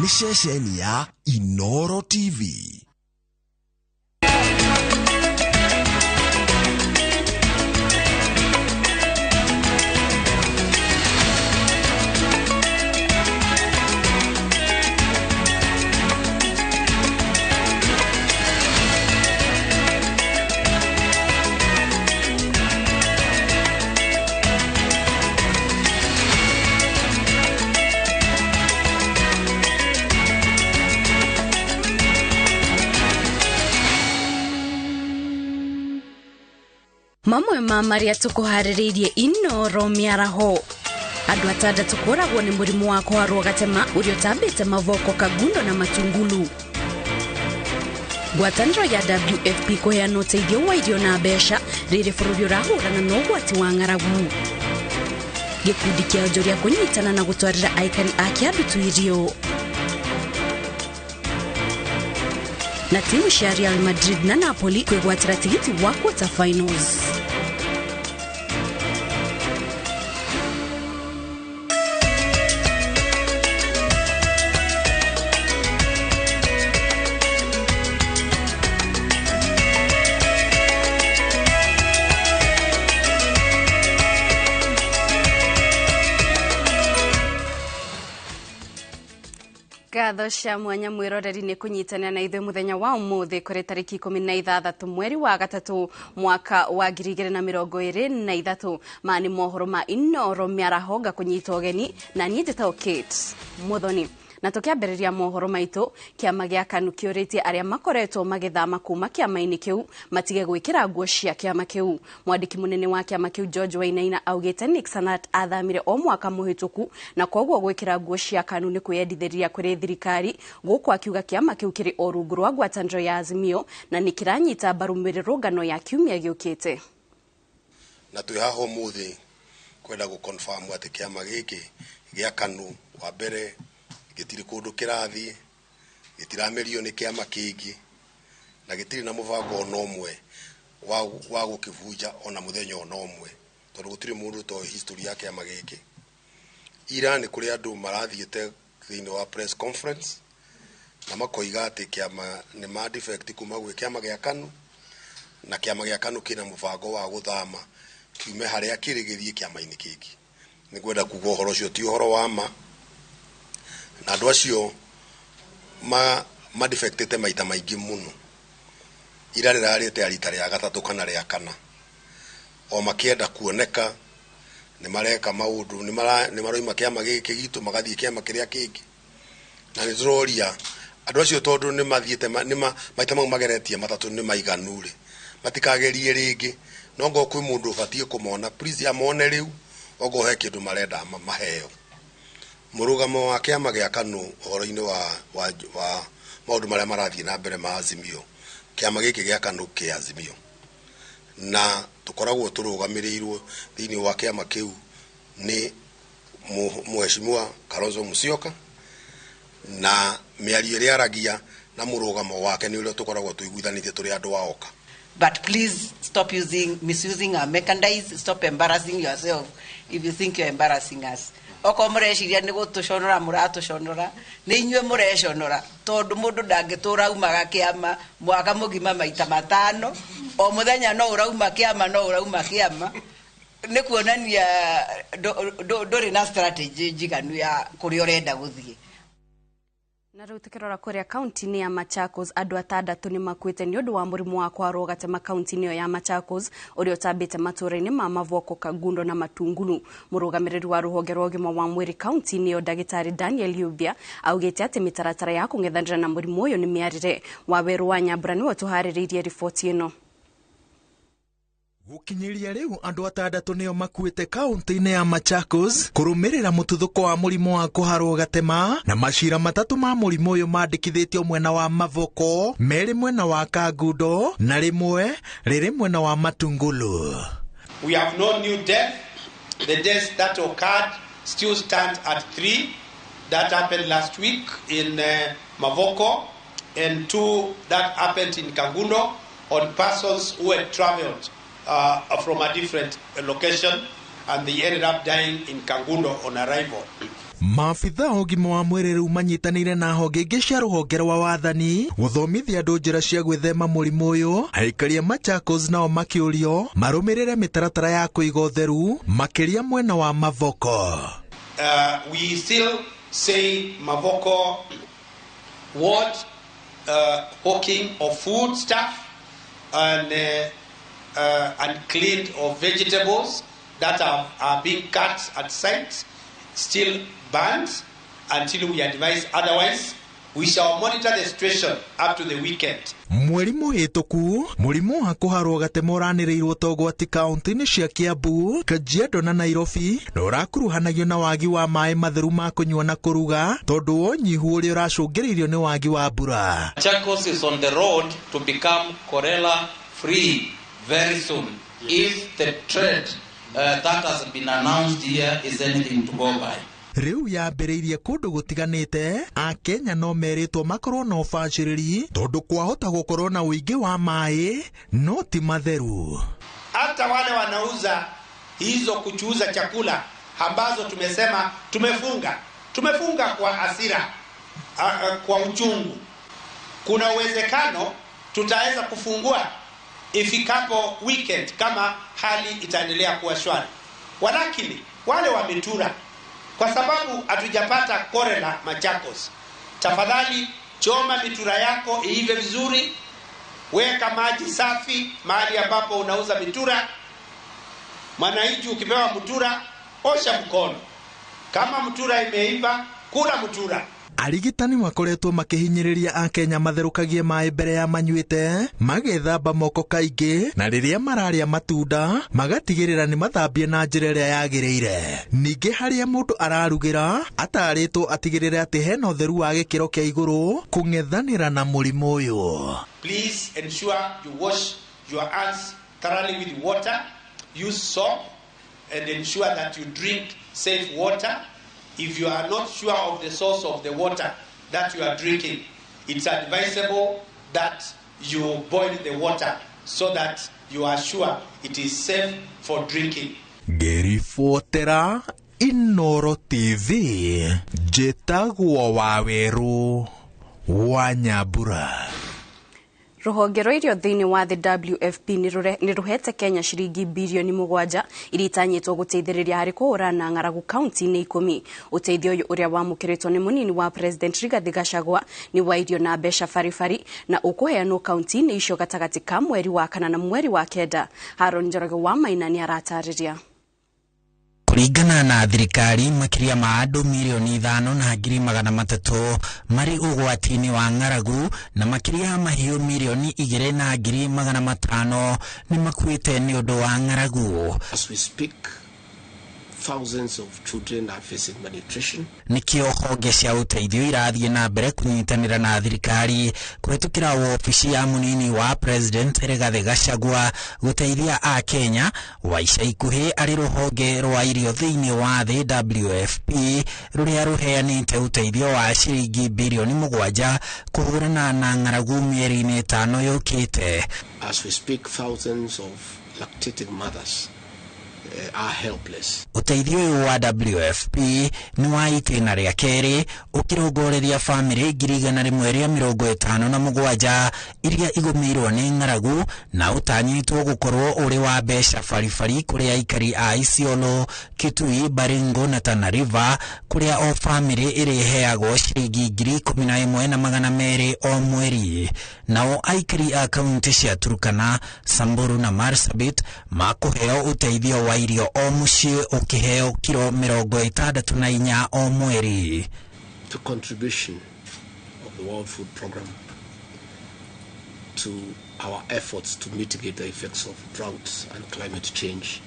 ni ceceni ya Inoro TV. Mamwe mamaria tukuhariririe Inoro miaraho. Andu atandatu kuragwo ni murimu wa kuharwo gatema uriotambite mavoko Kagundo na Matungulu. Ngwataniro ya WFP kuheana uteithio wa irio na mbeca riri bururi urahurana na ugwati wa ng'aragu. Gikundi kia onjoria kunyitana na gutwarira aikari a Kiambu irio. Na timu cia Real Madrid na Napoli kwigwatira tigiti wa quarter finals. Gatho cia mwanya mwiroreri ni kunyitana na ithuĩ muthenya wa umuthi kuri tariki 16 mweri wa gatatu mwaka wa 2023 mani mohoro ma Inoro miaraho gakunyita ugeni na niĩ njĩtagwo Kate Muthoni. Na tukiambĩrĩria mohoro maitũ, kĩama gĩa KANU kĩũrĩtie arĩa makoretwo magĩthama kuma kĩama-inĩ kĩu matige gwĩkĩra nguo cia kĩama kĩu. Mwandĩki mũnene wa kĩama kĩu George Wainaina augĩte Nick Sanat athamire o mwaka mũhĩtũku na koguo gwĩkĩra nguo cia KANU nĩ kwĩyendithĩria kũrĩ thirikari, gũkũ akiuga kĩama kĩu kĩrĩ o rungu rwa ngwatanĩro ya Azimio na nĩ kĩranyita mbaru mĩrũrũngano ya kiumia gĩũkĩte. Na twĩ haha ũmũthĩ kwenda gũconfirm atĩ kĩama gĩkĩ gĩa KANU wa mbere gitiri kundu kirathi gitiramerio ni kiama kingi na gitiri na muvango ona umwe wa gukivunja ona muthenya ona umwe tondu gutiri mundu to history ya kiama giki. Ira ni kuri andu marathiete thiini wa press conference na makoiga ati kiama ni ma defect kuma gwe kiama gya KANU na kiama gya KANU kina muvango wa guthama kiume haria kirigithie kiama-ini kingi. Ni gwenda kuga uhoro ucio ti uhoro wa ma na andu acio ma defectete maita maingi muno. Ira rirarite arita ria gatatu kana ria kana o makienda kuoneka ni mareka maundu ni maroima kiama giki gitu magathie kiama kiria kingi na ni turoria andu acio tondu ni mathiete maita mau mageretie matatu ni maiganu ri matikagerie ringi no ngo kwi mundu ubatie kumona please amone riu ogo he kindu marenda maheo. Murugamo wa kiama gya KANU horo-ini wa maundu maria marathie na mbere ma Azimio. Kiama giki gya KANU ki Azimio na tukoragwo turugamirirwo thiini wa kiama kiu ni Mheshimiwa Kalonzo Musyoka na miario ria aragia na murugamo wake ni uria tukoragwo tuiguithanitie turi andu wa oka. But please stop misusing our merchandise. Stop embarrassing yourself if you think you're embarrassing us. Oko mureciria ni gutuconora muratuconora ni inyue mureconora tondu mundu ndangitura umaga kiama mwaka mugima maita matano o muthenya no urauma kiama ni kuonania nduri na strategy njiganu ya kuri urenda guthie. Na riu tukirora kuria kaunti-ini ya Machakos andu atandatu ni makuite ni undu wa murimu wa kwarwo gatema kaunti-ini ya Machakos uria utambite matura-ini ma Mavoko, Kagundo na Matungulu. Murugamiriri wa ruhonge rwa ugima wa mwiri kaunti-ini yo Dagitari Daniel Yubia augite ati mitaratara ya kung'ethanira na murimu uyu ni miarire. Waweru wa Nyambura ni watuhaririirie riboti ino. Gukinyiria riu andu atandatu nio makuite kaunti-ini ya Machakos kurumirira mututhuko wa murimu wa kuharwo gatema na macira matatu ma murimu uyu mandikithitio mwena wa Mavoko, meri mwena wa Kagundo na rimwe riri mwena wa Matungulu. We have no new death. The deaths that occurred still stand at 3. That happened last week in Mavoko and 2 that happened in Kagundo on persons who had traveled from a different location and they ended up dying in Kagundo on arrival. Maabitha ũgima wa mwĩrĩ rĩu manyitanĩire na honge ingĩ cia rũhonge rwa wathani gũthomithia andũ njĩra cia gwĩthema mũrimũ ũyũ, aikari a Machakos nao makĩũrio marũmĩrĩre mĩtaratara ya kũiga ũtheru makĩria mwena wa Mavoko. We still say Mavoko ward hawking of food stuff and uncleaned of vegetables that are being cut at site still banned until we advise otherwise. We shall monitor the situation up to the weekend. Mweri mũhĩtũku mũrimũ wa kũharwo gatema ũranĩrĩirwo togwati kaunti-inĩ cia Kiambu, Kajiado na Nairobi na ũrakuruhanagio na wagi wa maĩ matheru ma kũnyua na kũruga tondũ wa ũnyihu ũrĩa ũracũngĩrĩirio nĩ wagi wa mbura. Machakos is on the road to become cholera free very soon if the trend that has been announced here is anything to go by. Riu yambĩrĩirie kũndũ gũtiganĩte, Akenya no merĩtwo makorwo na ũbacĩrĩri tondũ kwahota gũkorwo na ũingĩ wa maĩ no ti matheru. Hata wale wanauza hizo kuchuuza chakula ambazo tumesema tumefunga kwa hasira, kwa uchungu, kuna uwezekano tutaweza kufungua ifikapo weekend kama hali itaendelea kuwa shwari. Walakini wale wa mitura, kwa sababu hatujapata cholera Machakos, tafadhali choma mitura yako iive vizuri, weka maji safi mahali ambapo unauza mitura. Mwananchi ukipewa mtura, osha mkono. Kama mtura imeiva, kula mtura. Arigitani makoretwo makihinyĩrĩria Akenya matherũkagie maĩ mbere ya manyuĩte, magethamba moko kaingĩ na rĩrĩa mararĩa matunda magatigĩrĩra nĩ mathambie na njĩra ĩrĩa yagĩrĩire. Ningĩ harĩa mũndũ ararugĩra atarĩtwo atigĩrĩre atĩ hena ũtheru wa gĩkĩro kĩa igũrũ kũng'ethanĩra na mũrimũ ũyũ. Please ensure you wash your hands thoroughly with water, use soap and ensure that you drink safe water. If you are not sure of the source of the water that you are drinking, it's advisable that you boil the water so that you are sure it is safe for drinking. Ngĩribotera Inooro TV, njĩtagwo Waweru wa Nyambura. Rũhonge rwa irio thĩinĩ wa the WFP nĩ rũhete Kenya ciringi bilioni 7 iria itanyĩtwo gũteithĩrĩria harĩ kũhũrana na ng'aragu kaunti-inĩ 10. Ũteithio ũyũ ũrĩa wamũkĩrĩtwo nĩ mũnini wa President Rigathi Gachagua nĩ wa irio na mbeca baribari na ũkũheanwo kaunti-inĩ icio gatagatĩ ka mweri wa kana na mweri wa kenda. Haron Njoroge wa Maina nĩ aratarĩria. Kũringana na thirikari, makiria ma andũ milioni 5 na ngiri 300 marĩ ũgwati-inĩ wa ng'aragu na makiria mahiũ milioni 2 na ngiri 500 nĩ makuĩte nĩ ũndũ wa ng'aragu. As we speak, thousands of children are facing malnutrition. Nikio honge cia ũteithio irathiĩ na mbere kũnyitanĩra na thirikari kũhetũkĩra wobici ya mũnini wa President Rigathi Gachagua gũteithia Akenya wa ica ikuhĩ arĩ rũhonge rwa irio thĩinĩ wa the WFP rũrĩa rũheanĩte ũteithio wa ciringi bilioni 7 kũhũrana na ng'aragu mĩeri-inĩ 5 yũkĩte. As we speak, thousands of lactating mothers are helpless. Ũteithio ũyũ wa WFP nĩ wa itĩna rĩa kerĩ ũkĩrongoreria famĩlĩ 157 iria igũmĩirwo nĩ ng'aragu na ũtanyĩtwo gũkorwo ũrĩ wa mbeca baribari kũrĩ aikari a Isiolo, Kitui, Baringo na Tana River kũrĩa o famĩlĩ ĩrĩheagwo ciringi 11,200 o mweri. Nao aikari a kaunti cia Turkana, Samburu na Marsabit makũheo ũteithio wa irio o mũciĩ ũkĩheo kilo 64 o mweri. The contribution of the World Food Programme to our efforts to mitigate the effects of drought and climate change.